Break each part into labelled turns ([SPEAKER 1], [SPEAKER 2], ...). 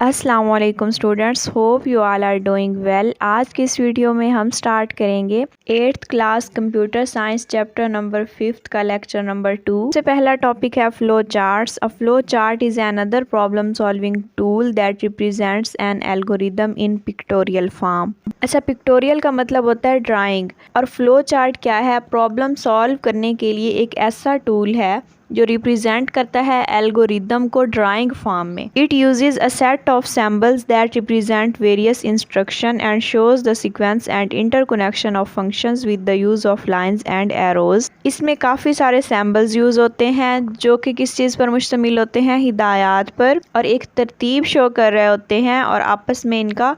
[SPEAKER 1] अस्सलाम वालेकुम students, hope you all are doing well. आज की इस वीडियो में हम स्टार्ट करेंगे 8th class computer science chapter number 5 का लेक्चर नंबर 2। सबसे पहला टॉपिक है flow charts. A flow chart is another problem solving tool that represents an algorithm in pictorial form. अच्छा, पिक्टोरियल का मतलब होता है ड्राइंग, और फ्लो चार्ट क्या है? प्रॉब्लम सॉल्व करने के लिए एक ऐसा टूल है जो रिप्रेजेंट करता है एल्गोरिदम को ड्राइंग फॉर्म में। It uses a set of symbols that represent various instruction and shows the sequence and interconnection of functions with the use of lines and arrows. इसमें काफ़ी सारे सिंबल्स यूज होते हैं जो कि किस चीज़ पर मुश्तमिल होते हैं? हिदायत पर, और एक तरतीब शो कर रहे होते हैं, और आपस में इनका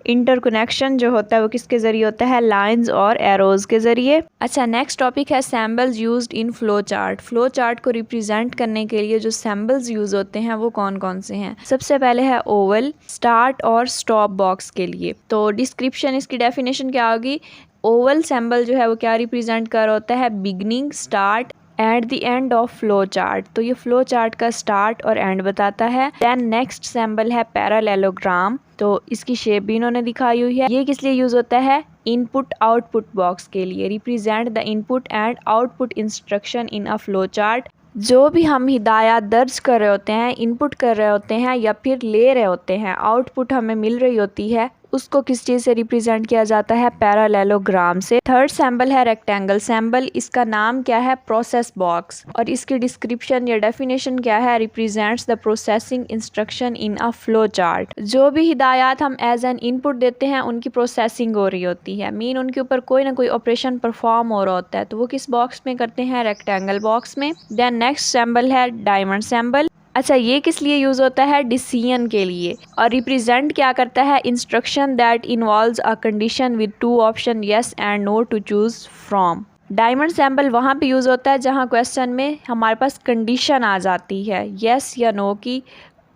[SPEAKER 1] इंटरकनेक्शन जो होता है वो किसके ज़रिए होता है? लाइंस और एरोज के ज़रिए। अच्छा, नेक्स्ट टॉपिक है symbols used in flow chart. Flow chart को रिप्रेजेंट करने के लिए जो सिंबल्स यूज होते हैं वो कौन कौन से हैं? सबसे पहले है ओवल, स्टार्ट और स्टॉप बॉक्स के लिए। तो डिस्क्रिप्शन, इसकी डेफिनेशन क्या होगी? ओवल सिंबल जो है वो क्या रिप्रेजेंट कर रहा होता है? Beginning, start at the end of flow chart. तो ये फ्लो चार्ट का स्टार्ट और एंड बताता है। देन नेक्स्ट सिंबल है पैरेललोग्राम। तो इसकी शेप भी इन्होंने दिखाई हुई है। ये किस लिए यूज होता है? इनपुट आउटपुट बॉक्स के लिए। Represent the input and output instruction in a flow chart. जो भी हम हिदायत दर्ज कर रहे होते हैं, इनपुट कर रहे होते हैं या फिर ले रहे होते हैं, आउटपुट हमें मिल रही होती है, उसको किस चीज़ से रिप्रेजेंट किया जाता है? पैरेललोग्राम से। थर्ड सिंबल है रेक्टेंगल सिंबल। इसका नाम क्या है? Process box. और इसकी डिस्क्रिप्शन या डेफिनेशन क्या है? Represents the processing instruction in a flow chart. जो भी हिदायत हम एज एन इनपुट देते हैं उनकी प्रोसेसिंग हो रही होती है, मीन उनके ऊपर कोई ना कोई ऑपरेशन परफॉर्म हो रहा होता है, तो वो किस बॉक्स में करते हैं? रेक्टेंगल बॉक्स में। देन नेक्स्ट सिंबल है डायमंड सिंबल। अच्छा, ये किस लिए यूज होता है? डिसीजन के लिए। और रिप्रेजेंट क्या करता है? Instruction that involves a condition with two option yes and no to choose from. Diamond symbol वहाँ पे यूज होता है जहाँ क्वेश्चन में हमारे पास कंडीशन आ जाती है येस या नो की,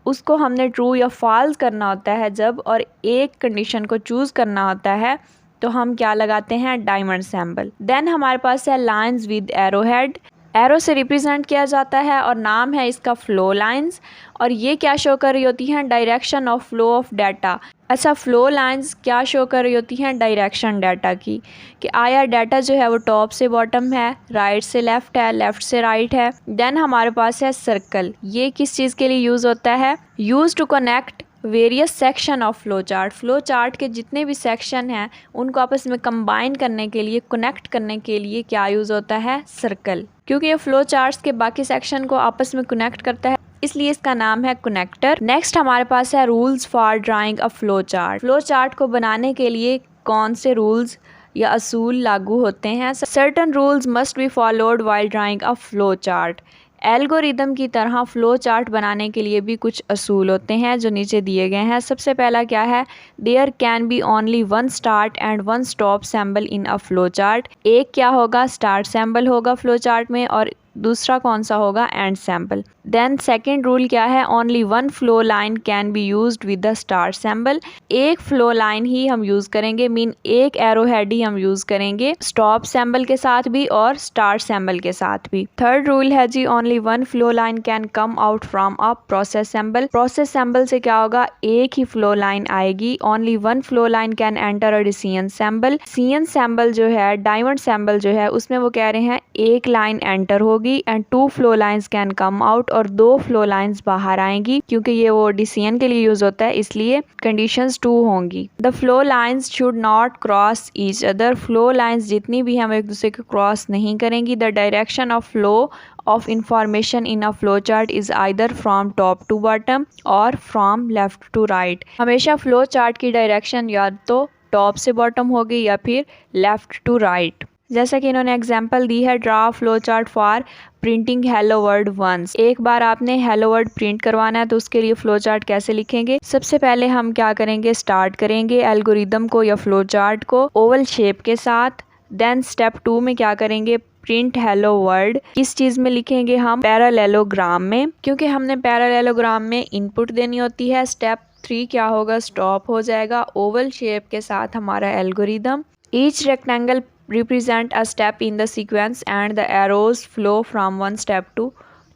[SPEAKER 1] उसको हमने ट्रू या फॉल्स करना होता है जब, और एक कंडीशन को चूज करना होता है तो हम क्या लगाते हैं? Diamond symbol. देन हमारे पास है lines with arrow head. Arrow से रिप्रेजेंट किया जाता है और नाम है इसका फ्लो लाइंस, और ये क्या शो कर रही होती हैं? Direction of flow of data. अच्छा, फ्लो लाइंस क्या शो कर रही होती हैं? डायरेक्शन डाटा की, कि आया डाटा जो है वो टॉप से बॉटम है, राइट से लेफ्ट है, लेफ्ट से राइट है। देन हमारे पास है सर्कल। ये किस चीज़ के लिए यूज़ होता है? Use to connect various section of flow chart. Flow chart के जितने भी सेक्शन हैं उनको आपस में कंबाइन करने के लिए, कनेक्ट करने के लिए क्या यूज़ होता है? सर्कल। क्योंकि ये फ्लो चार्ट्स के बाकी सेक्शन को आपस में कनेक्ट करता है, इसलिए इसका नाम है कनेक्टर। नेक्स्ट हमारे पास है rules for drawing a flow chart. Flow chart को बनाने के लिए कौन से रूल्स या असूल लागू होते हैं? Certain rules must be followed while drawing a flow chart. Algorithm की तरह फ्लो चार्ट बनाने के लिए भी कुछ असूल होते हैं जो नीचे दिए गए हैं। सबसे पहला क्या है? There can be only one start and one stop symbol in a flow chart. एक क्या होगा? स्टार्ट सिंबल होगा फ्लो चार्ट में, और दूसरा कौन सा होगा? End symbol. Then second rule क्या है? Only one flow line can be used with the start symbol. एक फ्लो लाइन ही हम यूज करेंगे, मीन एक एरो हेड ही हम यूज करेंगे, स्टॉप सिंबल के साथ भी और स्टार्ट सिंबल के साथ भी। थर्ड रूल है जी, only one flow line can come out from a process symbol. Process symbol से क्या होगा? एक ही फ्लो लाइन आएगी। Only one flow line can enter a decision symbol. Decision symbol जो है, डायमंड सिंबल जो है, उसमें वो कह रहे हैं एक लाइन एंटर होगी and two flow lines can come out, और दो फ्लो लाइंस बाहर आएंगी, क्योंकि ये वो डिसीजन के लिए यूज होता है, इसलिए कंडीशंस टू होंगी। The flow lines should not cross each other. Flow lines जितनी भी हम एक दूसरे को क्रॉस नहीं करेंगी। The direction of flow of information in a flowchart is either from top to bottom or from left to right। हमेशा flow chart की डायरेक्शन या तो टॉप से बॉटम होगी या फिर लेफ्ट टू राइट। जैसा कि इन्होंने एग्जांपल दी है, draw flow chart for printing hello world once. एक बार आपने हेलो वर्ड प्रिंट करवाना है तो उसके लिए फ्लो चार्ट कैसे लिखेंगे? सबसे पहले हम क्या करेंगे? स्टार्ट करेंगे एल्गोरिदम को या फ्लो चार्ट को ओवल शेप के साथ। देन स्टेप 2 में क्या करेंगे? Print hello word. किस चीज में लिखेंगे हम? पैरेललोग्राम में, क्योंकि हमने पैरेललोग्राम में इनपुट देनी होती है। स्टेप 3 क्या होगा? स्टॉप हो जाएगा ओवल शेप के साथ हमारा algorithm. Each rectangle represent a step in the sequence and the arrows flow from one step to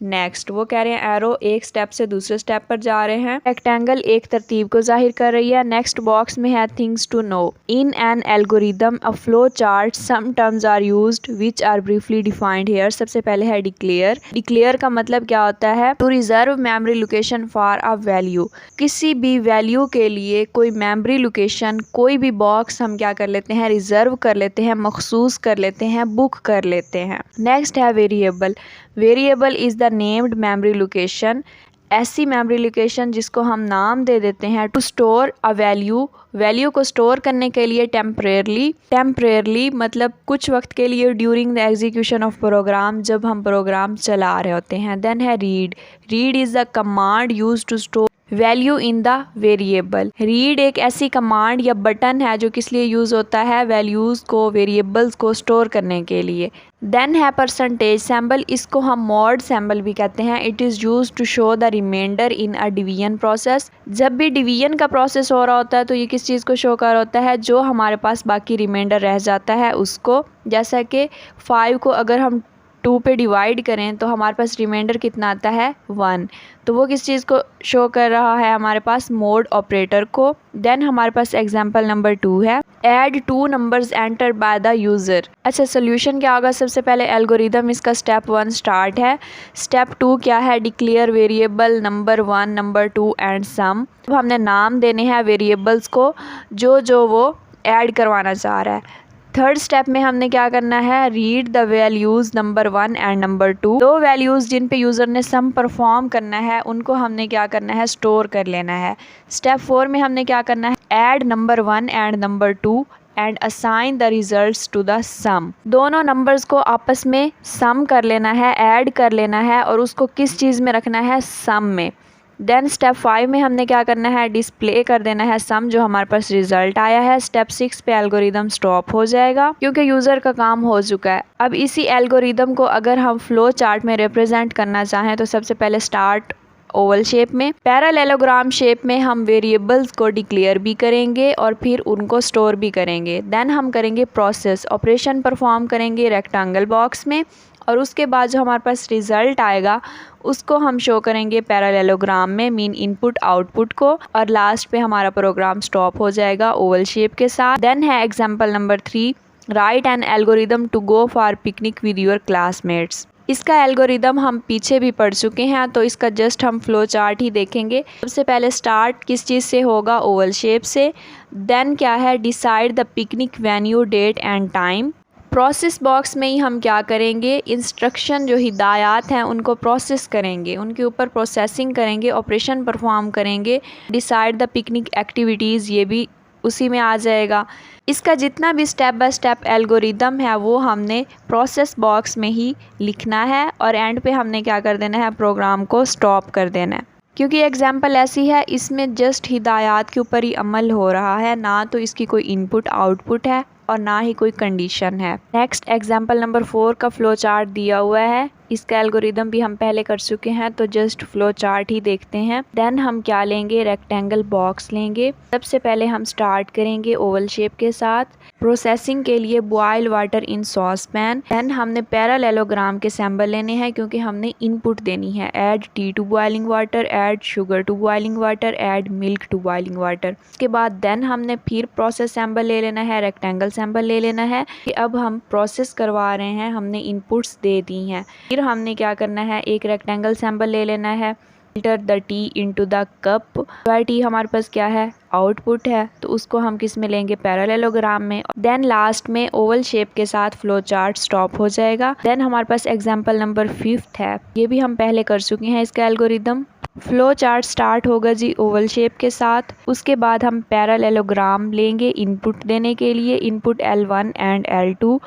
[SPEAKER 1] next वो कह रहे हैं एरो एक स्टेप से दूसरे स्टेप पर जा रहे हैं। रेक्टेंगल एक तरतीब को जाहिर कर रही है। नेक्स्ट बॉक्स में है things to know in an algorithm a flow chart some terms are used which are briefly defined here. सबसे पहले है डिक्लेयर। डिक्लेयर का मतलब क्या होता है? To reserve memory location for a value. किसी भी वैल्यू के लिए कोई मेमोरी लोकेशन, कोई भी बॉक्स हम क्या कर लेते हैं? रिजर्व कर लेते हैं, मखसूस कर लेते हैं, बुक कर लेते हैं। नेक्स्ट है variable. Variable is the named memory location. ऐसी मेमोरी लोकेशन जिसको हम नाम दे देते हैं। To store a value. Value को स्टोर करने के लिए टेम्परेरली। टेम्परेरली मतलब कुछ वक्त के लिए। During the execution of program, जब हम प्रोग्राम चला रहे होते हैं। देन है read. Read is the command use to store value in the variable. Read एक ऐसी कमांड या बटन है जो किस लिए यूज़ होता है? वैल्यूज़ को, वेरिएबल्स को स्टोर करने के लिए। देन है परसेंटेज सैम्बल। इसको हम मॉड सैम्बल भी कहते हैं। It is use to show the remainder in a division process. जब भी डिवीजन का प्रोसेस हो रहा होता है तो ये किस चीज़ को शो कर होता है? जो हमारे पास बाकी रिमाइंडर रह जाता है उसको। जैसा कि 5 को अगर हम 2 पे डिवाइड करें तो हमारे पास रिमाइंडर कितना आता है? 1। तो वो किस चीज़ को शो कर रहा है? हमारे पास मोड ऑपरेटर को। देन हमारे पास एग्जांपल नंबर 2 है add 2 numbers enter by the user. अच्छा, सोल्यूशन क्या होगा? सबसे पहले एल्गोरिदम इसका स्टेप 1 स्टार्ट है। स्टेप 2 क्या है? Declare variable number 1, number 2 and sum. तो हमने नाम देने हैं वेरिएबल्स को जो वो ऐड करवाना चाह रहा है। थर्ड स्टेप में हमने क्या करना है? Read the values number 1 and number 2। दो वैल्यूज़ जिन पे यूज़र ने सम परफॉर्म करना है उनको हमने क्या करना है? स्टोर कर लेना है। स्टेप 4 में हमने क्या करना है? Add number 1 and number 2 and assign the results to the sum. दोनों नंबर्स को आपस में सम कर लेना है, ऐड कर लेना है और उसको किस चीज़ में रखना है? सम में। देन स्टेप 5 में हमने क्या करना है? डिस्प्ले कर देना है सम जो हमारे पास रिजल्ट आया है। स्टेप 6 पे एल्गोरिदम स्टॉप हो जाएगा क्योंकि यूज़र का काम हो चुका है। अब इसी एल्गोरिदम को अगर हम फ्लो चार्ट में रिप्रेजेंट करना चाहें तो सबसे पहले स्टार्ट ओवल शेप में। पैरेललोग्राम शेप में हम वेरिएबल्स को डिक्लेयर भी करेंगे और फिर उनको स्टोर भी करेंगे। देन हम करेंगे प्रोसेस, ऑपरेशन परफॉर्म करेंगे रेक्टेंगल बॉक्स में और उसके बाद जो हमारे पास रिज़ल्ट आएगा उसको हम शो करेंगे पैरेललोग्राम में, मीन इनपुट आउटपुट को। और लास्ट पे हमारा प्रोग्राम स्टॉप हो जाएगा ओवल शेप के साथ। देन है example number 3 write an algorithm to go for picnic with your classmates. इसका एल्गोरिदम हम पीछे भी पढ़ चुके हैं तो इसका जस्ट हम फ्लो चार्ट ही देखेंगे। सबसे पहले स्टार्ट किस चीज़ से होगा? ओवल शेप से। देन क्या है? Decide the picnic venue, date and time. Process box में ही हम क्या करेंगे? इंस्ट्रक्शन जो हिदायत हैं उनको प्रोसेस करेंगे, उनके ऊपर प्रोसेसिंग करेंगे, ऑपरेशन परफॉर्म करेंगे। डिसाइड द पिकनिक एक्टिविटीज़, ये भी उसी में आ जाएगा। इसका जितना भी स्टेप बाय स्टेप एल्गोरिदम है वो हमने प्रोसेस बॉक्स में ही लिखना है और एंड पे हमने क्या कर देना है? प्रोग्राम को स्टॉप कर देना है। क्योंकि एग्जाम्पल ऐसी है इसमें जस्ट हिदायत के ऊपर ही अमल हो रहा है, ना तो इसकी कोई इनपुट आउटपुट है और ना ही कोई कंडीशन है। नेक्स्ट एग्जाम्पल नंबर 4 का फ्लो चार्ट दिया हुआ है। इसका एल्गोरिदम भी हम पहले कर चुके हैं तो जस्ट फ्लो चार्ट ही देखते हैं। देन हम क्या लेंगे? रेक्टेंगल बॉक्स लेंगे। सबसे पहले हम स्टार्ट करेंगे ओवल शेप के साथ। प्रोसेसिंग के लिए boil water in saucepan. Then हमने पैरेललोग्राम के सैम्बल लेने हैं क्योंकि हमने इनपुट देनी है। Add tea to boiling water, add sugar to boiling water, add milk to boiling water. उसके बाद देन हमने फिर प्रोसेस सैम्बल ले लेना है, रेक्टेंगल सैम्बल ले लेना है कि अब हम प्रोसेस करवा रहे हैं, हमने इनपुट्स दे दी हैं। फिर हमने क्या करना है? एक रेक्टेंगल सैम्बल ले लेना है। Filter the T into the cup. T हमारे पास क्या है? आउटपुट है, तो उसको हम किस में लेंगे? पैरेललोग्राम में। देन लास्ट में ओवल शेप के साथ फ्लो चार्ट स्टॉप हो जाएगा। देन हमारे पास एग्जाम्पल नंबर 5 है, ये भी हम पहले कर चुके हैं इसका एल्गोरिदम। फ्लो चार्ट स्टार्ट होगा जी ओवल शेप के साथ। उसके बाद हम पैरेललोग्राम लेंगे इनपुट देने के लिए, input L1 and L2।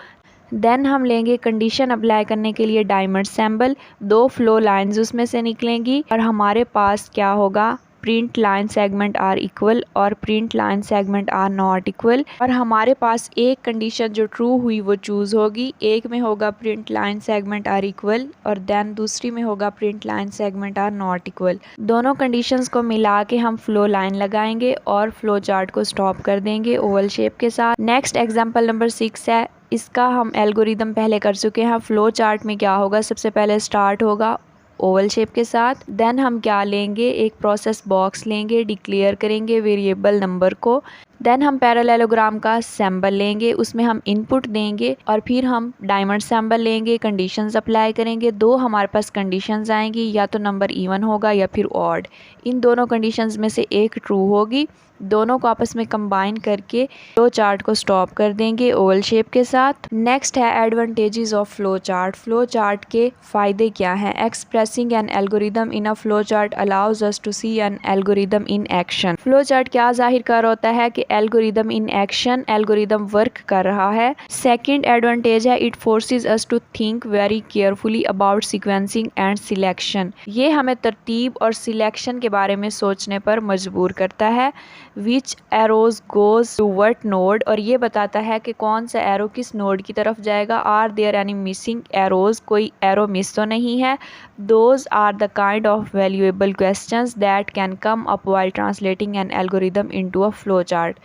[SPEAKER 1] Then हम लेंगे कंडीशन अप्लाई करने के लिए डायमंड सैम्बल। 2 फ्लो लाइंस उसमें से निकलेंगी और हमारे पास क्या होगा? Print line segment are equal और print line segment are not equal. और हमारे पास एक कंडीशन जो ट्रू हुई वो चूज़ होगी। एक में होगा print line segment are equal और देन दूसरी में होगा print line segment are not equal. दोनों कंडीशंस को मिला के हम फ्लो लाइन लगाएंगे और फ्लो चार्ट को स्टॉप कर देंगे ओवल शेप के साथ। नेक्स्ट एग्जाम्पल नंबर 6 है। इसका हम एल्गोरिदम पहले कर चुके हैं। फ्लो चार्ट में क्या होगा? सबसे पहले स्टार्ट होगा ओवल शेप के साथ। देन हम क्या लेंगे, एक प्रोसेस बॉक्स लेंगे, डिक्लेयर करेंगे वेरिएबल नंबर को। देन हम पैरेललोग्राम का सिंबल लेंगे, उसमें हम इनपुट देंगे और फिर हम डायमंड सिंबल लेंगे, कंडीशंस अप्लाई करेंगे। दो हमारे पास कंडीशंस आएंगी, या तो नंबर इवन होगा या फिर ऑड। इन दोनों कंडीशंस में से एक ट्रू होगी। दोनों को आपस में कंबाइन करके फ्लो चार्ट को स्टॉप कर देंगे ओवल शेप के साथ। नेक्स्ट है advantages of flow chart. Flow chart के फायदे क्या हैं? Expressing an algorithm in a flow chart allows us to see an algorithm in action. Flow chart क्या जाहिर कर होता है कि algorithm in action, algorithm work कर रहा है। सेकेंड एडवांटेज है it forces us to think very carefully about sequencing and selection. ये हमें तरतीब और सिलेक्शन के बारे में सोचने पर मजबूर करता है। Which arrows goes to what node, और ये बताता है कि कौन सा एरो किस नोड की तरफ जाएगा। Are there any missing arrows, कोई एरो मिस तो नहीं है। Those are the kind of valuable questions that can come up while translating an algorithm into a flow chart.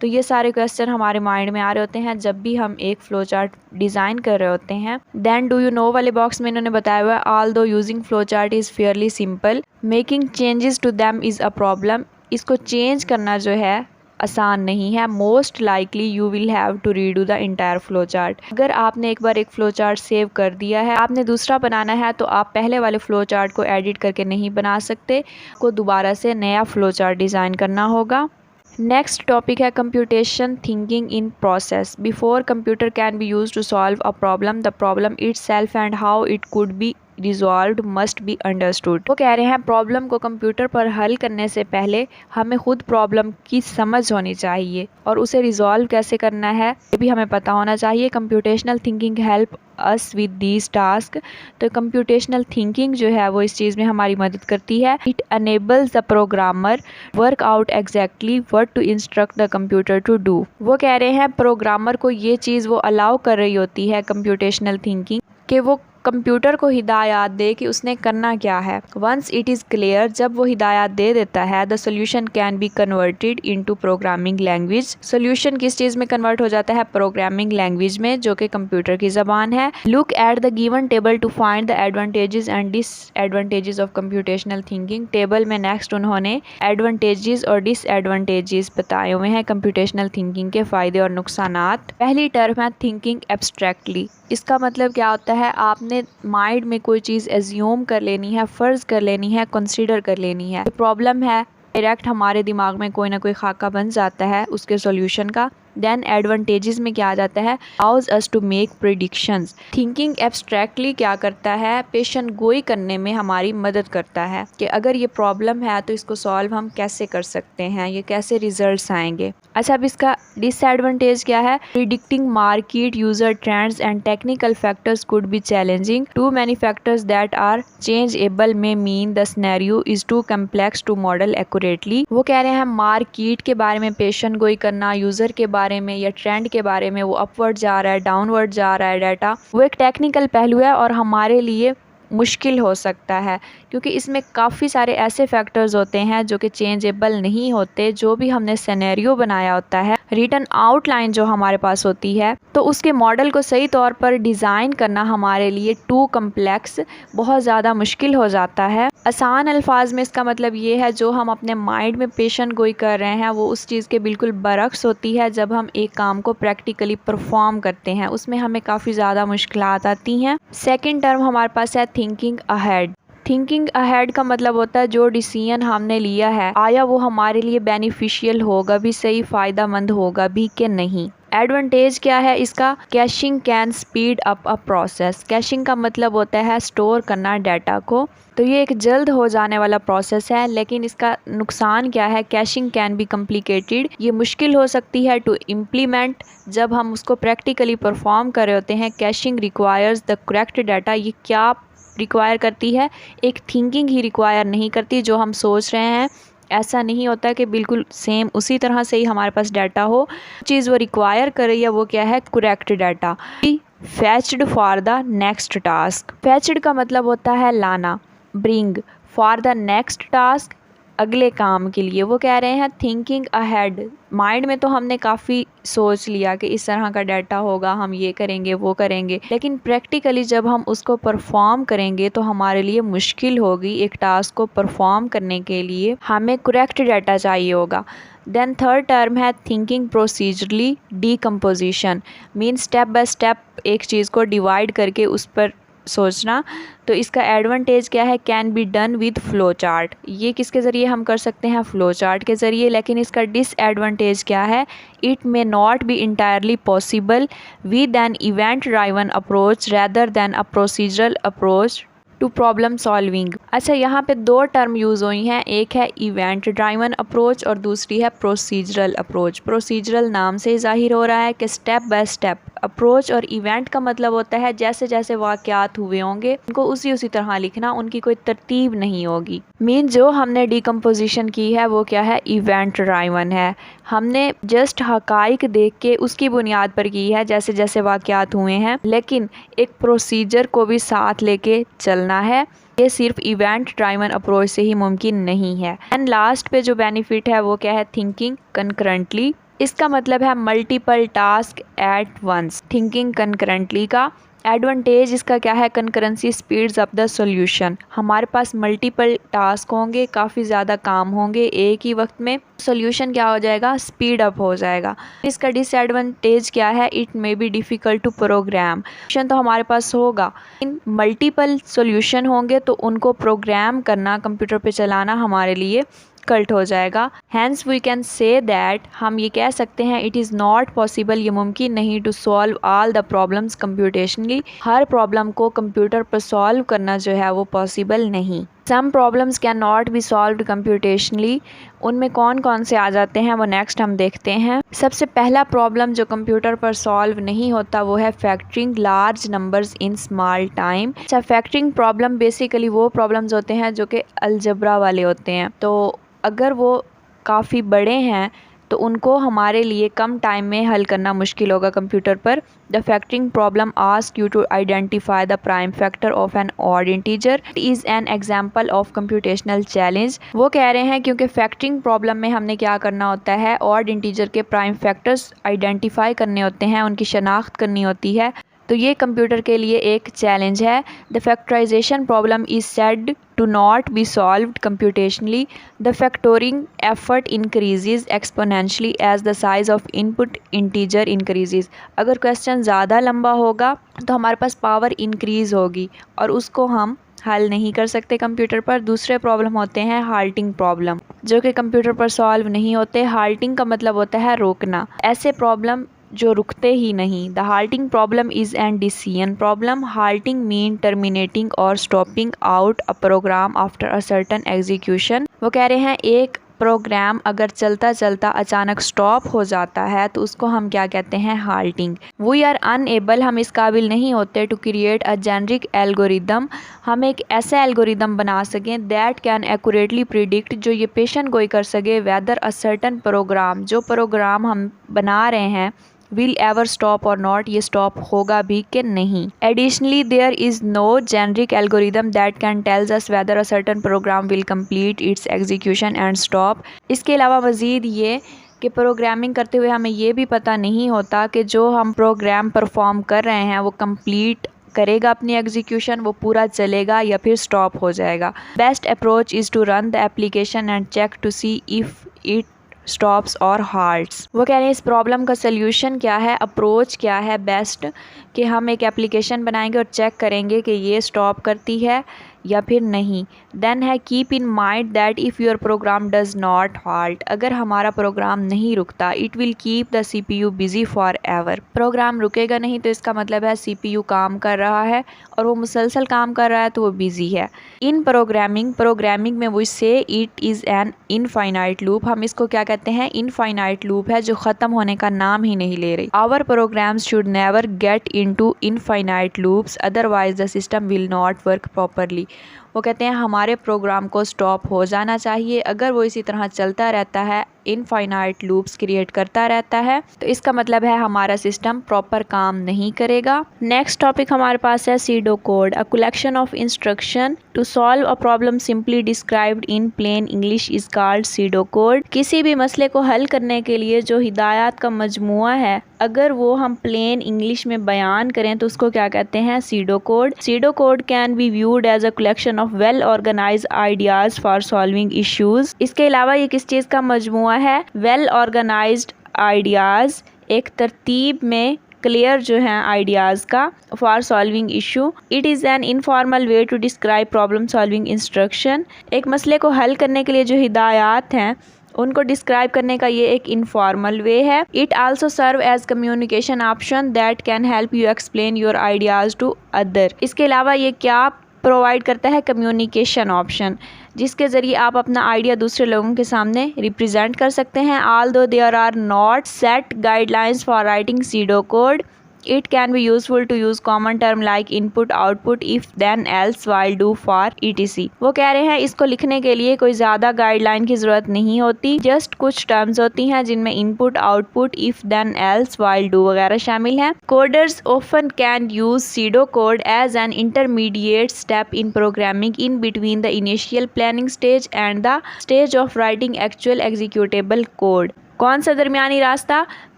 [SPEAKER 1] तो ये सारे क्वेश्चन हमारे माइंड में आ रहे होते हैं जब भी हम एक फ्लो चार्ट डिज़ाइन कर रहे होते हैं। देन डू यू नो वाले बॉक्स में इन्होंने बताया हुआ है although using flow chart is fairly simple, making changes to them is a problem. इसको चेंज करना जो है आसान नहीं है। Most likely you will have to redo the entire flow chart. अगर आपने एक बार एक फ्लो चार्ट सेव कर दिया है, आपने दूसरा बनाना है, तो आप पहले वाले फ्लो चार्ट को एडिट करके नहीं बना सकते, को दोबारा से नया फ्लो चार्ट डिज़ाइन करना होगा। नेक्स्ट टॉपिक है computation thinking in process. Before computer can be use to solve a problem, the problem itself and how it could be resolved must be understood. वो कह रहे हैं प्रॉब्लम को computer पर हल करने से पहले हमें खुद प्रॉब्लम की समझ होनी चाहिए और उसे रिजॉल्व कैसे करना है ये भी हमें पता होना चाहिए। Computational thinking help us with these task. तो कंप्यूटेशनल थिंकिंग जो है वो इस चीज़ में हमारी मदद करती है। It enables the programmer work out exactly what to instruct the computer to do. वो कह रहे हैं प्रोग्रामर को ये चीज़ वो अलाउ कर रही होती है कंप्यूटेशनल थिंकिंग कि वो कंप्यूटर को हिदायत दे कि उसने करना क्या है। वंस इट इज़ क्लियर, जब वो हिदायत दे देता है, the solution can be converted into programming language. Solution किस चीज़ में कन्वर्ट हो जाता है? प्रोग्रामिंग लैंग्वेज में, जो कि कंप्यूटर की ज़बान है। Look at the given table to find the advantages and disadvantages of computational thinking. Table में नेक्स्ट उन्होंने एडवांटेजेस और डिसएडवांटेजेस बताए हुए हैं कंप्यूटेशनल थिंकिंग के फ़ायदे और नुकसानात। पहली टर्म है थिंकिंग एब्स्ट्रैक्टली। इसका मतलब क्या होता है? आपने माइंड में कोई चीज़ एज्यूम कर लेनी है, फ़र्ज़ कर लेनी है, कंसीडर कर लेनी है। प्रॉब्लम है डायरेक्ट हमारे दिमाग में कोई ना कोई खाका बन जाता है उसके सॉल्यूशन का। देन एडवांटेजेस में क्या आ जाता है? Allows us to make predictions. Thinking abstractly क्या करता है? पेशन गोई करने में हमारी मदद करता है कि अगर ये प्रॉब्लम है तो इसको सॉल्व हम कैसे कर सकते हैं, ये कैसे रिजल्ट्स आएंगे। अच्छा, अब इसका डिसएडवांटेज क्या है? Predicting market user trends and technical factors could be challenging. Too many factors that are changeable में mean the scenario is too complex to model accurately. वो कह रहे हैं मार्केट के बारे में पेशन गोई करना, यूजर के बारे में या ट्रेंड के बारे में, वो अपवर्ड जा रहा है, डाउनवर्ड जा रहा है डाटा, वो एक टेक्निकल पहलू है और हमारे लिए मुश्किल हो सकता है क्योंकि इसमें काफ़ी सारे ऐसे फैक्टर्स होते हैं जो कि चेंजेबल नहीं होते। जो भी हमने सिनेरियो बनाया होता है, रिटन आउटलाइन जो हमारे पास होती है, तो उसके मॉडल को सही तौर पर डिज़ाइन करना हमारे लिए टू कम्प्लेक्स, बहुत ज़्यादा मुश्किल हो जाता है। आसान अल्फाज में इसका मतलब ये है जो हम अपने माइंड में पेशन गोई कर रहे हैं वो उस चीज़ के बिल्कुल बरक्स होती है। जब हम एक काम को प्रैक्टिकली परफॉर्म करते हैं उसमें हमें काफ़ी ज़्यादा मुश्किलात आती हैं। सेकेंड टर्म हमारे पास है थिंकिंग अहेड। थिंकिंग अहेड का मतलब होता है जो डिसीजन हमने लिया है आया वो हमारे लिए बेनिफिशियल होगा भी, सही फ़ायदा मंद होगा भी कि नहीं। एडवांटेज क्या है इसका? Caching can speed up a process. Caching का मतलब होता है स्टोर करना डाटा को, तो ये एक जल्द हो जाने वाला प्रोसेस है। लेकिन इसका नुकसान क्या है? Caching can be complicated. ये मुश्किल हो सकती है टू इम्प्लीमेंट जब हम उसको प्रैक्टिकली परफॉर्म कर रहे होते हैं। Caching requires the correct data. ये क्या रिक्वायर करती है? एक थिंकिंग ही रिक्वायर नहीं करती। जो हम सोच रहे हैं ऐसा नहीं होता कि बिल्कुल सेम उसी तरह से ही हमारे पास डाटा हो। चीज़ वो रिक्वायर कर रही है वो क्या है? Correct data. Fetched for the next task. Fetched का मतलब होता है लाना, bring. For the next task, अगले काम के लिए। वो कह रहे हैं थिंकिंग अहेड। माइंड में तो हमने काफ़ी सोच लिया कि इस तरह का डाटा होगा, हम ये करेंगे वो करेंगे, लेकिन प्रैक्टिकली जब हम उसको परफॉर्म करेंगे तो हमारे लिए मुश्किल होगी। एक टास्क को परफॉर्म करने के लिए हमें करेक्ट डाटा चाहिए होगा। देन थर्ड टर्म है thinking procedurally decomposition, mean step by step एक चीज़ को डिवाइड करके उस पर सोचना। तो इसका एडवांटेज क्या है, can be done with flow chart. ये किसके ज़रिए हम कर सकते हैं, फ्लो चार्ट के ज़रिए। लेकिन इसका डिसएडवांटेज क्या है, it may not be entirely possible with an event driven approach rather than a procedural approach to problem solving. अच्छा, यहाँ पे दो टर्म यूज़ हुई हैं, एक है इवेंट ड्राइवन अप्रोच और दूसरी है प्रोसीजरल अप्रोच। प्रोसीजरल नाम से ज़ाहिर हो रहा है कि स्टेप बाय स्टेप अप्रोच, और इवेंट का मतलब होता है जैसे जैसे वाक़यात हुए होंगे उनको उसी तरह लिखना, उनकी कोई तरतीब नहीं होगी। मीन जो हमने डिकम्पोजिशन की है वो क्या है, इवेंट ड्राइवन है। हमने जस्ट हकाइक देख के उसकी बुनियाद पर की है जैसे जैसे वाक़यात हुए हैं, लेकिन एक प्रोसीजर को भी साथ लेके चलना है। ये सिर्फ इवेंट ड्राइवन अप्रोच से ही मुमकिन नहीं है। एंड लास्ट पे जो बेनिफिट है वो क्या है, थिंकिंग कंकरेंटली। इसका मतलब है multiple task at once. Thinking concurrently का एडवांटेज इसका क्या है, concurrency speeds up the solution. हमारे पास मल्टीपल टास्क होंगे, काफ़ी ज़्यादा काम होंगे एक ही वक्त में, सॉल्यूशन क्या हो जाएगा, स्पीड अप हो जाएगा। इसका डिसएडवांटेज क्या है, it may be difficult to program. Solution तो हमारे पास होगा, इन मल्टीपल सॉल्यूशन होंगे तो उनको प्रोग्राम करना, कंप्यूटर पे चलाना हमारे लिए कल्ट हो जाएगा। Hence we can say that, हम ये कह सकते हैं इट इज़ नॉट पॉसिबल, ये मुमकिन नहीं, to solve all the problems computationally. हर प्रॉब्लम को कंप्यूटर पर सॉल्व करना जो है वो पॉसिबल नहीं। Some problems can not be solved computationally. उनमें कौन कौन से आ जाते हैं वो नेक्स्ट हम देखते हैं। सबसे पहला प्रॉब्लम जो कंप्यूटर पर सॉल्व नहीं होता वो है factoring large numbers in small time. अच्छा, फैक्टरिंग प्रॉब्लम बेसिकली वो प्रॉब्लम्स होते हैं जो कि अलजबरा वाले होते हैं, तो अगर वो काफ़ी बड़े हैं तो उनको हमारे लिए कम टाइम में हल करना मुश्किल होगा कंप्यूटर पर। The factoring problem ask you to identify the prime factor of an odd integer is an example of computational challenge. वो कह रहे हैं क्योंकि फैक्टरिंग प्रॉब्लम में हमने क्या करना होता है, ऑड इंटीजर के प्राइम फैक्टर्स आइडेंटिफाई करने होते हैं, उनकी शनाख्त करनी होती है, तो ये कंप्यूटर के लिए एक चैलेंज है। The factorization problem is said to not be solved computationally. The factoring effort increases exponentially as the size of input integer increases. अगर क्वेश्चन ज़्यादा लंबा होगा तो हमारे पास पावर इंक्रीज़ होगी और उसको हम हल नहीं कर सकते कंप्यूटर पर। दूसरे प्रॉब्लम होते हैं हाल्टिंग प्रॉब्लम, जो कि कंप्यूटर पर सॉल्व नहीं होते। हाल्टिंग का मतलब होता है रोकना, ऐसे प्रॉब्लम जो रुकते ही नहीं। The halting problem is an decision problem. Halting mean terminating और stopping out a program after a certain execution. वो कह रहे हैं एक प्रोग्राम अगर चलता चलता अचानक स्टॉप हो जाता है तो उसको हम क्या कहते हैं, हाल्टिंग। वी आर अनएबल, हम इस काबिल नहीं होते, to create a generic algorithm, हम एक ऐसा एल्गोरिदम बना सकें दैट कैन एक्यूरेटली प्रिडिक्ट, जो ये पेशन गोई कर सके, वेदर अ सर्टन प्रोग्राम, जो प्रोग्राम हम बना रहे हैं, विल एवर स्टॉप और नॉट, ये स्टॉप होगा भी कि नहीं। Additionally there is no generic algorithm that can tells us whether a certain program will complete its execution and stop. इसके अलावा मज़ीद ये कि प्रोग्रामिंग करते हुए हमें ये भी पता नहीं होता कि जो हम प्रोग्राम परफॉर्म कर रहे हैं वो कंप्लीट करेगा अपनी एग्जीक्यूशन, वो पूरा चलेगा या फिर स्टॉप हो जाएगा। Best approach is to run the application and check to see if it stops और हाल्ट्स। वो कह रहे हैं इस प्रॉब्लम का सल्यूशन क्या है, अप्रोच क्या है बेस्ट, कि हम एक एप्लीकेशन बनाएंगे और चेक करेंगे कि ये स्टॉप करती है या फिर नहीं। देन है keep in mind that if your program does not halt, अगर हमारा प्रोग्राम नहीं रुकता, it will keep the CPU busy forever. Program रुकेगा नहीं तो इसका मतलब है CPU काम कर रहा है और वो मुसलसल काम कर रहा है तो वो बिजी है। इन प्रोग्रामिंग में वो से it is an infinite loop, हम इसको क्या कहते हैं, इनफाइनाइट लूप है जो ख़त्म होने का नाम ही नहीं ले रही। Our programs should never get into infinite loops, otherwise the system will not work properly. वो कहते हैं हमारे प्रोग्राम को स्टॉप हो जाना चाहिए। अगर वो इसी तरह चलता रहता है, इनफाइनाइट लूप्स क्रिएट करता रहता है, तो इसका मतलब है हमारा सिस्टम प्रॉपर काम नहीं करेगा। नेक्स्ट टॉपिक हमारे पास है pseudo code, a collection of instruction to solve a problem simply described in plain English is called pseudo code. किसी भी मसले को हल करने के लिए जो हिदायत का मजमुआ है, अगर वो हम प्लेन इंग्लिश में बयान करें तो उसको क्या कहते हैं? Pseudo code. Pseudo code can be viewed as a collection of well organized ideas for solving issues. इसके अलावा ये किस चीज़ का मजमुआ है? वेल ऑर्गेनाइज्ड आइडियाज, एक तरतीब में क्लियर जो है आइडियाज़ का, for solving issue. It is an informal way to describe problem solving instruction. एक मसले को हल करने के लिए जो हिदायत हैं उनको डिस्क्राइब करने का ये एक इनफॉर्मल वे है। It also serve as communication option that can help you explain your ideas to other. इसके अलावा ये क्या प्रोवाइड करता है? कम्युनिकेशन ऑप्शन, जिसके ज़रिए आप अपना आइडिया दूसरे लोगों के सामने रिप्रेजेंट कर सकते हैं। Although there are not set guidelines for writing pseudo code, it can be useful to use common term like input output if then else while do for etc। वो कह रहे हैं इसको लिखने के लिए कोई ज़्यादा गाइडलाइन की ज़रूरत नहीं होती, जस्ट कुछ टर्म्स होती हैं जिनमें input output if then else while do वगैरह शामिल हैं। Coders often can use pseudocode as an intermediate step in programming in between the initial planning stage and the stage of writing actual executable code। कौन सा दरमियानी रास्ता?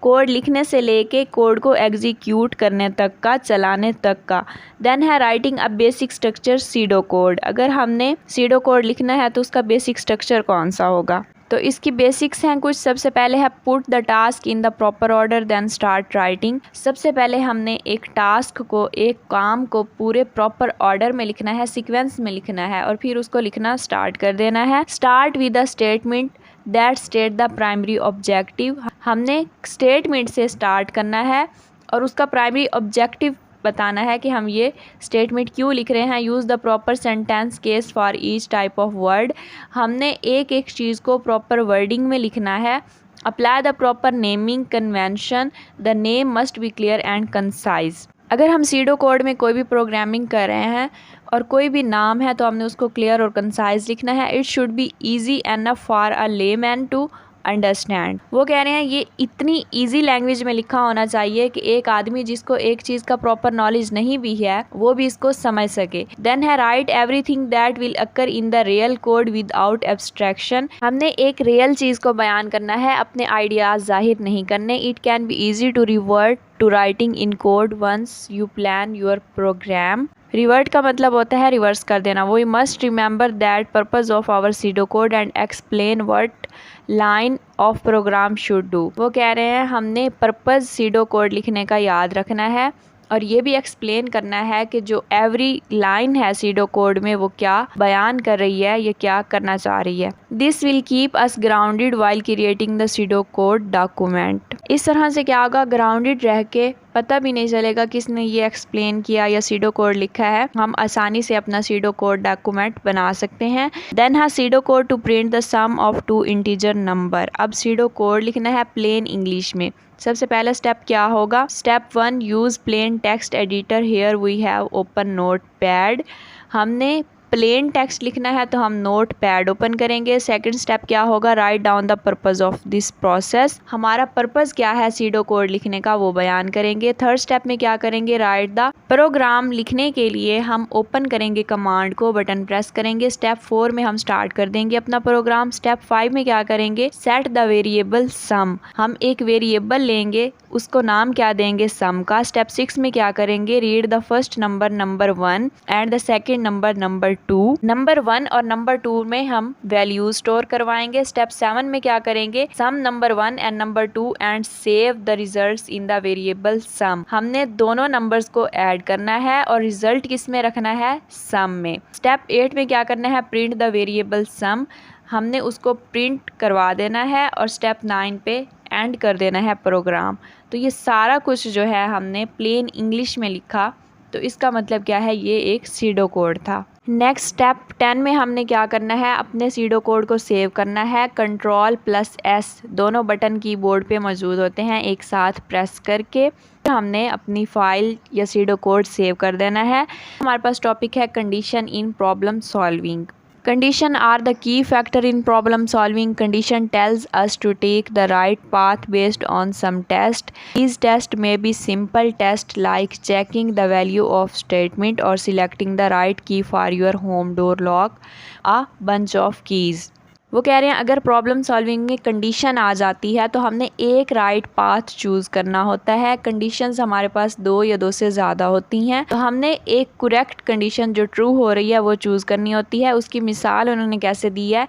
[SPEAKER 1] Code लिखने से लेके code को एग्जीक्यूट करने तक का, चलाने तक का। देन है writing a basic structure SIDO code. अगर हमने सीडो कोड लिखना है तो उसका बेसिक स्ट्रक्चर कौन सा होगा? तो इसकी बेसिक्स हैं कुछ। सबसे पहले है put the task in the proper order then start writing. सबसे पहले हमने एक टास्क को, एक काम को पूरे प्रॉपर ऑर्डर में लिखना है, सीक्वेंस में लिखना है और फिर उसको लिखना स्टार्ट कर देना है। Start with the statement that state the primary objective. हमने स्टेटमेंट से स्टार्ट करना है और उसका प्राइमरी ऑब्जेक्टिव बताना है कि हम ये स्टेटमेंट क्यों लिख रहे हैं। Use the proper sentence case for each type of word. हमने एक एक चीज़ को प्रॉपर वर्डिंग में लिखना है। Apply the proper naming convention, the name must be clear and concise. अगर हम सीडो कोड में कोई भी प्रोग्रामिंग कर रहे हैं और कोई भी नाम है तो हमने उसको क्लियर और कंसाइज लिखना है। It should be easy enough for a layman to understand. वो कह रहे हैं ये इतनी इजी लैंग्वेज में लिखा होना चाहिए कि एक आदमी जिसको एक चीज़ का प्रॉपर नॉलेज नहीं भी है वो भी इसको समझ सके। देन है right everything that will occur in the real code without abstraction. हमने एक रियल चीज़ को बयान करना है, अपने आइडियाज़ जाहिर नहीं करने। It can be easy to revert to writing in code once you plan your program. Revert का मतलब होता है रिवर्स कर देना। We must remember that purpose of our pseudo code and explain what line of program should do. वो कह रहे हैं हमने पर्पस सीडो कोड लिखने का याद रखना है और ये भी एक्सप्लेन करना है कि जो एवरी लाइन है सीडो कोड में वो क्या बयान कर रही है, ये क्या करना चाह रही है। This will keep us grounded while creating the SIDO code document. इस तरह से क्या होगा, ग्राउंडेड रह के पता भी नहीं चलेगा किसने ये एक्सप्लेन किया या सीडो कोड लिखा है। हम आसानी से अपना सीडो कोड डॉक्यूमेंट बना सकते हैं। देन है pseudo code to print the sum of two integer number. अब सीडो कोड लिखना है प्लेन इंग्लिश में। सबसे पहला स्टेप क्या होगा? Step 1 use plain text editor. Here we have open notepad. हमने प्लेन टेक्स्ट लिखना है तो हम नोट पैड ओपन करेंगे। सेकंड स्टेप क्या होगा? Write down the purpose of this process. हमारा पर्पस क्या है सीडो कोड लिखने का वो बयान करेंगे। थर्ड स्टेप में क्या करेंगे? Write the program. लिखने के लिए हम ओपन करेंगे कमांड को, बटन प्रेस करेंगे। स्टेप 4 में हम स्टार्ट कर देंगे अपना प्रोग्राम। स्टेप 5 में क्या करेंगे? सेट द वेरिएबल सम। हम एक वेरिएबल लेंगे, उसको नाम क्या देंगे? सम का। स्टेप 6 में क्या करेंगे? Read the first number number 1 and the second number number 2। Number 1 और नंबर 2 में हम वैल्यू स्टोर करवाएंगे। स्टेप 7 में क्या करेंगे? Sum number 1 and number 2 and save the results in the variable sum. हमने दोनों नंबर्स को ऐड करना है और रिजल्ट किस में रखना है? सम में। स्टेप 8 में क्या करना है? Print the variable sum. हमने उसको प्रिंट करवा देना है और स्टेप 9 पे एंड कर देना है प्रोग्राम। तो ये सारा कुछ जो है हमने प्लेन इंग्लिश में लिखा, तो इसका मतलब क्या है? ये एक सीडो कोड था। नेक्स्ट स्टेप 10 में हमने क्या करना है, अपने सीडो कोड को सेव करना है। Ctrl+S दोनों बटन कीबोर्ड पे मौजूद होते हैं, एक साथ प्रेस करके हमने अपनी फाइल या सीडो कोड सेव कर देना है। हमारे पास टॉपिक है condition in problem solving. Condition are the key factor in problem solving. Condition tells us to take the right path based on some test. These tests may be simple tests like checking the value of statement or selecting the right key for your home door lock. A bunch of keys. वो कह रहे हैं अगर problem solving में condition आ जाती है तो हमने एक राइट पाथ चूज़ करना होता है। कंडीशंस हमारे पास 2 या 2 से ज़्यादा होती हैं, तो हमने एक करेक्ट कंडीशन जो ट्रू हो रही है वो चूज़ करनी होती है। उसकी मिसाल उन्होंने कैसे दी है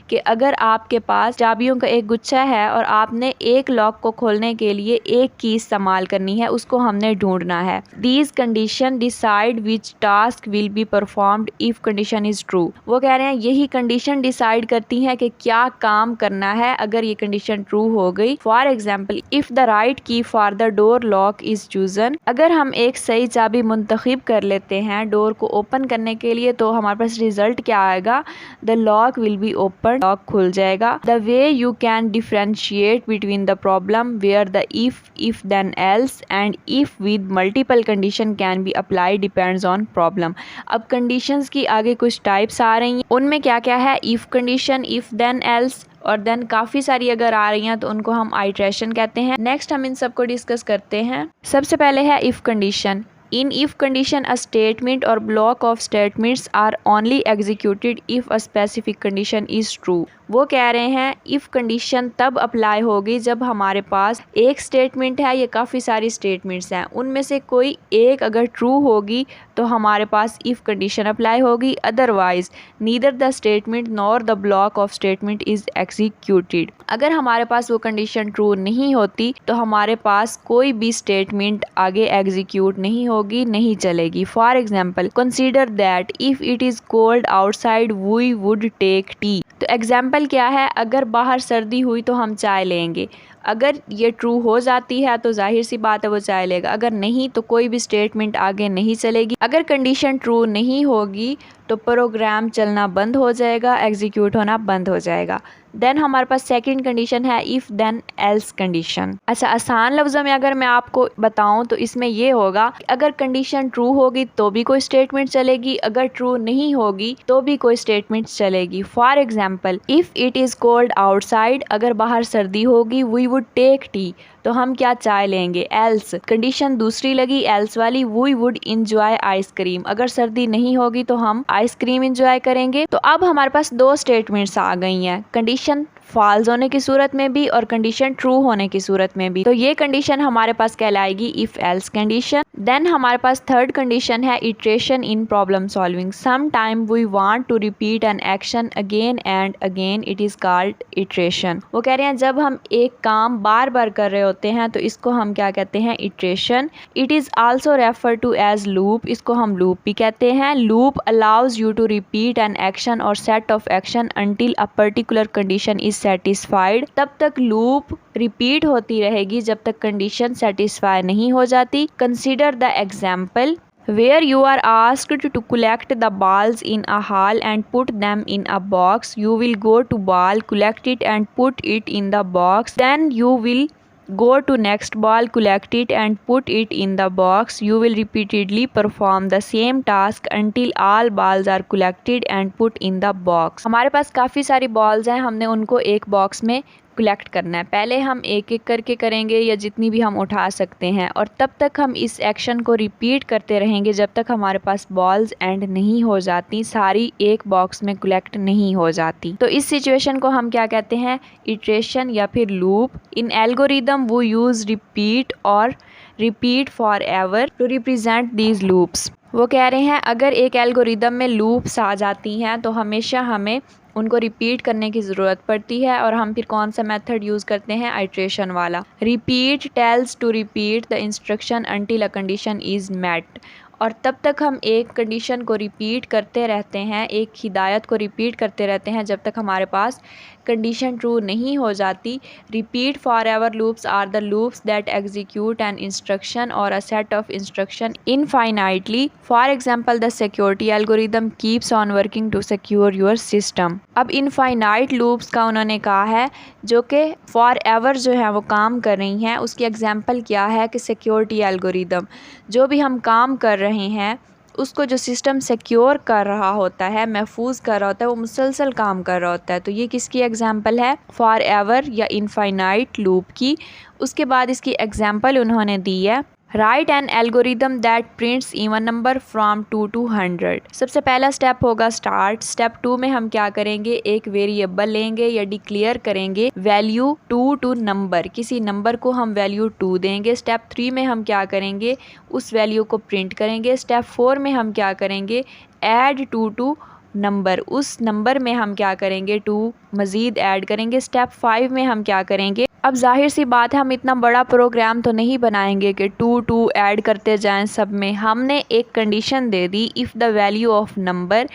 [SPEAKER 1] कि अगर आपके पास चाबियों का एक गुच्छा है और आपने एक लॉक को खोलने के लिए एक की इस्तेमाल करनी है, उसको हमने ढूंढना है। These condition decide which task will be performed if condition is true. वो कह रहे हैं यही कंडीशन डिसाइड करती हैं कि क्या काम करना है अगर ये कंडीशन ट्रू हो गई। For example, if the right key for the door lock is chosen, अगर हम एक सही चाबी मुंतखब कर लेते हैं डोर को ओपन करने के लिए तो हमारे पास रिजल्ट क्या आएगा, the lock will be open, lock खुल जाएगा। The way you can differentiate between the problem where the if then else and if with multiple condition can be apply depends on problem. अब conditions की आगे कुछ types आ रही हैं, उनमें क्या क्या है, if condition, if then else और देन काफ़ी सारी अगर आ रही हैं तो उनको हम आइट्रेशन कहते हैं। नेक्स्ट हम इन सबको डिस्कस करते हैं। सबसे पहले है if condition. In if condition, a statement or block of statements are only executed if a specific condition is true. वो कह रहे हैं if condition तब अप्लाई होगी जब हमारे पास एक स्टेटमेंट है या काफ़ी सारी स्टेटमेंट्स हैं, उनमें से कोई एक अगर ट्रू होगी तो हमारे पास if कंडीशन अप्लाई होगी। Otherwise neither the statement nor the block of statement is executed. अगर हमारे पास वो कंडीशन ट्रू नहीं होती तो हमारे पास कोई भी स्टेटमेंट आगे एग्जीक्यूट नहीं होगी, नहीं चलेगी। For example, consider that if it is cold outside we would take tea. तो एग्जाम्पल क्या है, अगर बाहर सर्दी हुई तो हम चाय लेंगे। अगर ये ट्रू हो जाती है तो जाहिर सी बात है वो चाय लेगा, अगर नहीं तो कोई भी स्टेटमेंट आगे नहीं चलेगी। अगर कंडीशन ट्रू नहीं होगी तो प्रोग्राम चलना बंद हो जाएगा, एग्जीक्यूट होना बंद हो जाएगा। देन हमारे पास सेकंड कंडीशन है इफ़ देन एल्स कंडीशन। अच्छा, आसान लफ्ज़ों में अगर मैं आपको बताऊं तो इसमें ये होगा कि अगर कंडीशन ट्रू होगी तो भी कोई स्टेटमेंट चलेगी, अगर ट्रू नहीं होगी तो भी कोई स्टेटमेंट चलेगी। For example, if it is cold outside, अगर बाहर सर्दी होगी, वी वुड टेक टी, तो हम क्या चाय लेंगे। एल्स कंडीशन दूसरी लगी, एल्स वाली, वी वुड इंजॉय आइसक्रीम, अगर सर्दी नहीं होगी तो हम आइसक्रीम इंजॉय करेंगे। तो अब हमारे पास 2 स्टेटमेंट्स आ गई हैं, कंडीशन फॉल्स होने की सूरत में भी और कंडीशन ट्रू होने की सूरत में भी। तो ये कंडीशन हमारे पास कहलाएगी इफ एल्स कंडीशन। देन हमारे पास थर्ड कंडीशन है iteration in problem solving. Some time we want to repeat an action again and again, it is called iteration. वो कह रहे हैं जब हम एक काम बार बार कर रहे होते हैं तो इसको हम क्या कहते हैं, iteration. It is also refer to as loop, इसको हम लूप भी कहते हैं। Loop allows you to repeat an action और set of action until a particular condition is satisfied. तब तक लूप रिपीट होती रहेगी जब तक कंडीशन सेटिस्फाई नहीं हो जाती। Consider the example where you are asked to collect the balls in a hall and put them in a box. You will go to ball, collect it and put it in the box. Then you will go to next ball, collect it and put it in the box. You will repeatedly perform the same task until all balls are collected and put in the box. हमारे पास काफ़ी सारी balls हैं, हमने उनको एक box में collect करना है। पहले हम एक एक करके करेंगे या जितनी भी हम उठा सकते हैं, और तब तक हम इस एक्शन को रिपीट करते रहेंगे जब तक हमारे पास बॉल्स एंड नहीं हो जाती, सारी एक बॉक्स में कलेक्ट नहीं हो जाती। तो इस सिचुएशन को हम क्या कहते हैं, इटरेशन या फिर लूप। इन एल्गोरिदम वो यूज़ रिपीट और repeat forever to represent these loops. वो कह रहे हैं अगर एक एल्गोरिदम में लूप्स आ जाती हैं तो हमेशा हमें उनको रिपीट करने की ज़रूरत पड़ती है, और हम फिर कौन सा मेथड यूज़ करते हैं, आइट्रेशन वाला। Repeat tells to repeat the instruction until a condition is met. और तब तक हम एक कंडीशन को रिपीट करते रहते हैं, एक हिदायत को रिपीट करते रहते हैं जब तक हमारे पास कंडीशन ट्रू नहीं हो जाती। Repeat forever loops are the loops that execute an instruction और a set of instruction infinitely. For example the security algorithm keeps on working to secure your system. अब इनफाइनाइट लूप्स का उन्होंने कहा है जो कि फॉर एवर जो है वो काम कर रही हैं। उसकी एग्जाम्पल क्या है कि सिक्योरिटी एल्गोरिदम, जो भी हम काम कर रहे हैं उसको जो सिस्टम सिक्योर कर रहा होता है, महफूज कर रहा होता है, वो मुसलसल काम कर रहा होता है। तो ये किसकी एग्जाम्पल है? फॉर एवर या इनफाइनाइट लूप की। उसके बाद इसकी एग्जाम्पल उन्होंने दी है right an algorithm that prints even number from 2 to 100। सबसे पहला स्टेप होगा स्टार्ट। स्टेप 2 में हम क्या करेंगे, एक वेरिएबल लेंगे या डिक्लेयर करेंगे वैल्यू 2 to नंबर, किसी नंबर को हम वैल्यू 2 देंगे। स्टेप 3 में हम क्या करेंगे, उस वैल्यू को प्रिंट करेंगे। स्टेप 4 में हम क्या करेंगे, ऐड 2 to नंबर, उस नंबर में हम क्या करेंगे, 2 मज़ीद ऐड करेंगे। स्टेप 5 में हम क्या करेंगे, अब जाहिर सी बात है हम इतना बड़ा प्रोग्राम तो नहीं बनाएंगे कि 2 ऐड करते जाएं सब में। हमने एक कंडीशन दे दी, if the value of number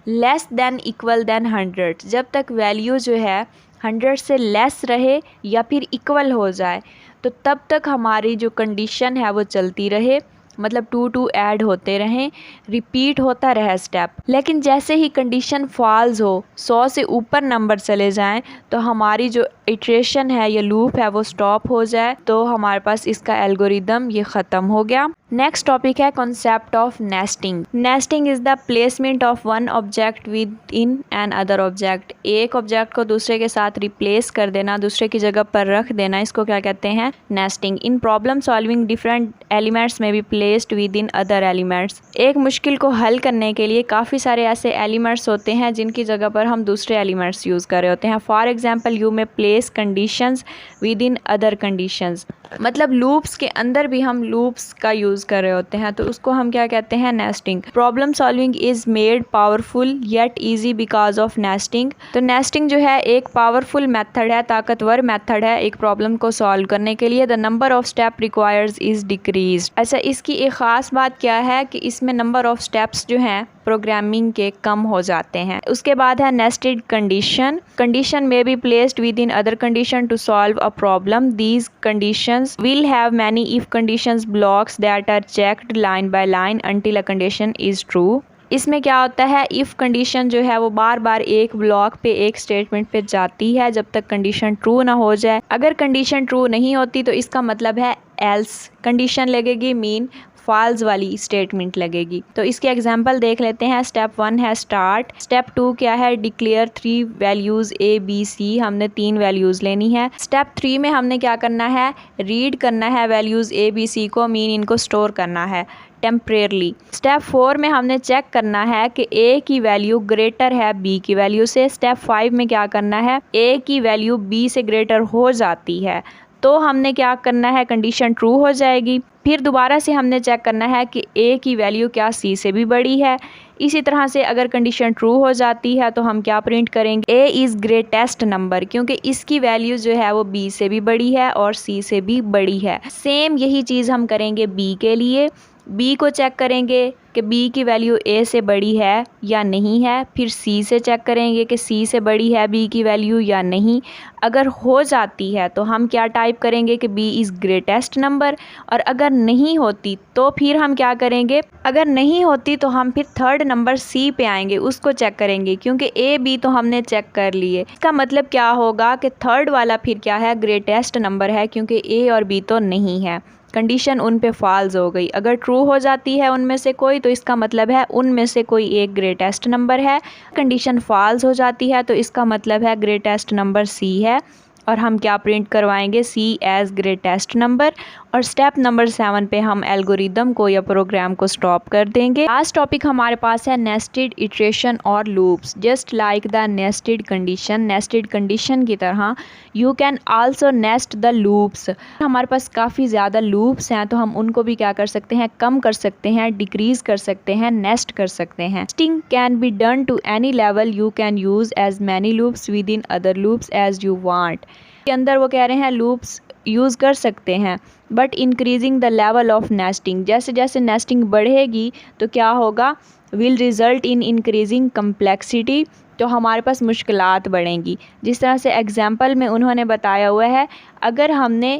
[SPEAKER 1] less than equal than 100। जब तक वैल्यू जो है 100 से लेस रहे या फिर इक्वल हो जाए तो तब तक हमारी जो कंडीशन है वो चलती रहे, मतलब 2 ऐड होते रहें, रिपीट होता रहे स्टेप। लेकिन जैसे ही कंडीशन फॉल्स हो, 100 से ऊपर नंबर चले जाएं, तो हमारी जो इटरेशन है या लूप है वो स्टॉप हो जाए, तो हमारे पास इसका एल्गोरिदम ये ख़त्म हो गया। नेक्स्ट टॉपिक है concept of nesting. Nesting is the placement of one object with in an other object. एक ऑब्जेक्ट को दूसरे के साथ रिप्लेस कर देना, दूसरे की जगह पर रख देना, इसको क्या कहते हैं, नेस्टिंग। इन प्रॉब्लम सॉल्विंग डिफरेंट एलिमेंट्स में be placed within other elements. एक मुश्किल को हल करने के लिए काफ़ी सारे ऐसे एलिमेंट्स होते हैं जिनकी जगह पर हम दूसरे एलिमेंट्स यूज़ कर रहे होते हैं। फॉर एग्जाम्पल यू में place conditions with in other conditions, मतलब लूप्स के अंदर भी हम लूप्स का यूज़ कर रहे होते हैं, तो उसको हम क्या कहते हैं, nesting. Problem solving is made powerful yet easy because of nesting. तो नेस्टिंग जो है एक पावरफुल मेथड है, ताकतवर मेथड है एक प्रॉब्लम को सॉल्व करने के लिए। The number of step requires is decrease. अच्छा, इसकी एक ख़ास बात क्या है कि इसमें नंबर ऑफ स्टेप्स जो हैं प्रोग्रामिंग के कम हो जाते हैं। उसके बाद है नेस्टेड कंडीशन। कंडीशन में be placed within other condition to solve a problem. These conditions will have many if conditions blocks that are checked line by line until a condition is true. इसमें क्या होता है, if condition जो है वो बार बार एक block पे, एक स्टेटमेंट पे जाती है जब तक कंडीशन ट्रू ना हो जाए। अगर कंडीशन ट्रू नहीं होती तो इसका मतलब है एल्स कंडीशन लगेगी, मीन फॉल्स वाली स्टेटमेंट लगेगी। तो इसके एग्जांपल देख लेते हैं। स्टेप 1 है स्टार्ट। स्टेप 2 क्या है, declare 3 values A B C, हमने 3 वैल्यूज़ लेनी है। स्टेप 3 में हमने क्या करना है, रीड करना है वैल्यूज़ ए बी सी को, मीन इनको स्टोर करना है टेम्परेरली। स्टेप 4 में हमने चेक करना है कि ए की वैल्यू ग्रेटर है बी की वैल्यू से। स्टेप 5 में क्या करना है, ए की वैल्यू बी से ग्रेटर हो जाती है तो हमने क्या करना है, कंडीशन ट्रू हो जाएगी। फिर दोबारा से हमने चेक करना है कि ए की वैल्यू क्या सी से भी बड़ी है। इसी तरह से अगर कंडीशन ट्रू हो जाती है तो हम क्या प्रिंट करेंगे, ए इज़ ग्रेटेस्ट नंबर, क्योंकि इसकी वैल्यू जो है वो बी से भी बड़ी है और सी से भी बड़ी है। सेम यही चीज़ हम करेंगे बी के लिए। बी को चेक करेंगे कि बी की वैल्यू ए से बड़ी है या नहीं है। फिर सी से चेक करेंगे कि सी से बड़ी है बी की वैल्यू या नहीं। अगर हो जाती है तो हम क्या टाइप करेंगे कि बी इज़ ग्रेटेस्ट नंबर, और अगर नहीं होती तो फिर हम क्या करेंगे, अगर नहीं होती तो हम फिर थर्ड नंबर सी पे आएंगे, उसको चेक करेंगे, क्योंकि ए बी तो हमने चेक कर लिए। इसका मतलब क्या होगा कि थर्ड वाला फिर क्या है, ग्रेटेस्ट नंबर है, क्योंकि ए और बी तो नहीं है, कंडीशन उन पे फॉल्स हो गई। अगर ट्रू हो जाती है उनमें से कोई तो इसका मतलब है उनमें से कोई एक ग्रेटेस्ट नंबर है। कंडीशन फॉल्स हो जाती है तो इसका मतलब है ग्रेटेस्ट नंबर सी है, और हम क्या प्रिंट करवाएंगे, सी एज ग्रेटेस्ट नंबर। और स्टेप नंबर 7 पे हम एल्गोरिदम को या प्रोग्राम को स्टॉप कर देंगे। लास्ट टॉपिक हमारे पास है नेस्टेड इटरेशन और loops. Just like the nested condition, nested condition की तरह you can also nest the loops. हमारे पास काफ़ी ज़्यादा लूप्स हैं तो हम उनको भी क्या कर सकते हैं, कम कर सकते हैं, डिक्रीज कर सकते हैं, नेस्ट कर सकते हैं। Nesting can be done to any level. You can use as many loops within other loops as you want. के अंदर वो कह रहे हैं लूप्स यूज़ कर सकते हैं, but increasing the level of nesting, जैसे जैसे नेस्टिंग बढ़ेगी तो क्या होगा, will result in increasing complexity. तो हमारे पास मुश्किलात बढ़ेंगी। जिस तरह से एग्जाम्पल में उन्होंने बताया हुआ है, अगर हमने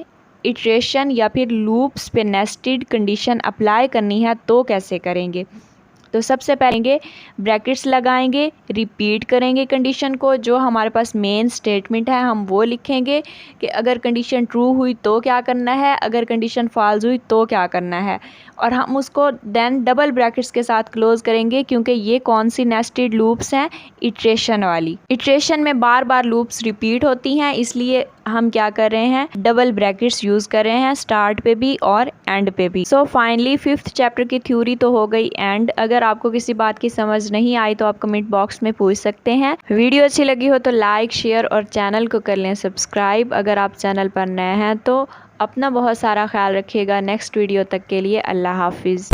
[SPEAKER 1] इटरेशन या फिर लूप्स पे नेस्टेड कंडीशन अप्लाई करनी है तो कैसे करेंगे। तो सबसे पहले ब्रैकेट्स लगाएंगे, रिपीट करेंगे कंडीशन को, जो हमारे पास मेन स्टेटमेंट है हम वो लिखेंगे कि अगर कंडीशन ट्रू हुई तो क्या करना है, अगर कंडीशन फॉल्स हुई तो क्या करना है, और हम उसको देन डबल ब्रैकेट्स के साथ क्लोज करेंगे, क्योंकि ये कौन सी नेस्टेड लूप्स हैं, इटरेशन वाली। इटरेशन में बार बार लूप्स रिपीट होती हैं, इसलिए हम क्या कर रहे हैं, डबल ब्रैकेट्स यूज कर रहे हैं स्टार्ट पे भी और एंड पे भी। सो फाइनली 5th चैप्टर की थ्योरी तो हो गई एंड। अगर आपको किसी बात की समझ नहीं आई तो आप कमेंट बॉक्स में पूछ सकते हैं। वीडियो अच्छी लगी हो तो लाइक, शेयर और चैनल को कर लें सब्सक्राइब। अगर आप चैनल पर नए हैं तो अपना बहुत सारा ख्याल रखिएगा। नेक्स्ट वीडियो तक के लिए अल्लाह हाफिज़।